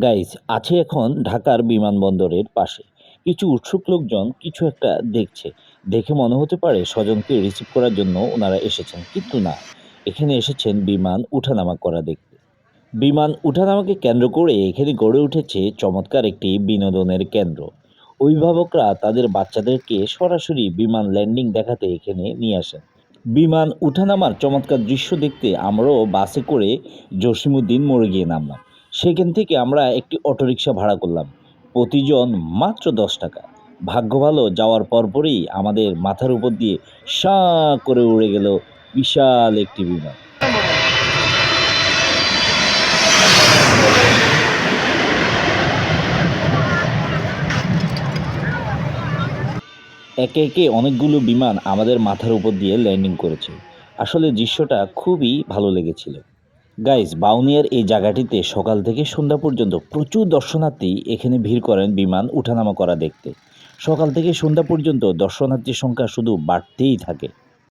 Guys আছে এখন ঢাকার বিমানবন্দরের পাশে। কিছু উৎসুক লোকজন কিছু একটা দেখছে। দেখে মনে হতে পারে স্বজনকে রিসিভ করার জন্য ওনারা এসেছেন, কিন্তু না, এখানে এসেছেন বিমান উঠানামা করা দেখতে। বিমান উঠানামাকে কেন্দ্র করে এখানে গড়ে উঠেছে চমৎকার একটি বিনোদনের কেন্দ্র। অভিভাবকরা তাদের বাচ্চাদেরকে সরাসরি বিমান ল্যান্ডিং দেখাতে এখানে নিয়ে আসেন। বিমান উঠানামার চমৎকার দৃশ্য দেখতে আমরাও বাসে করে জসীমউদ্দিন মোড়ে গিয়ে নামলাম। সেখান থেকে আমরা একটি অটোরিকশা ভাড়া করলাম, প্রতিজন মাত্র 10 টাকা। ভাগ্য ভালো, যাওয়ার পরপরই আমাদের মাথার উপর দিয়ে সাঁ করে উড়ে গেল বিশাল একটি বিমান। একে একে অনেকগুলো বিমান আমাদের মাথার উপর দিয়ে ল্যান্ডিং করেছে। আসলে দৃশ্যটা খুবই ভালো লেগেছিল। গাইস, বাউনিয়ার এই জায়গাটিতে সকাল থেকে সন্ধ্যা পর্যন্ত প্রচুর দর্শনার্থী এখানে ভিড় করেন বিমান উঠানামা করা দেখতে। সকাল থেকে সন্ধ্যা পর্যন্ত দর্শনার্থীর সংখ্যা শুধু বাড়তেই থাকে।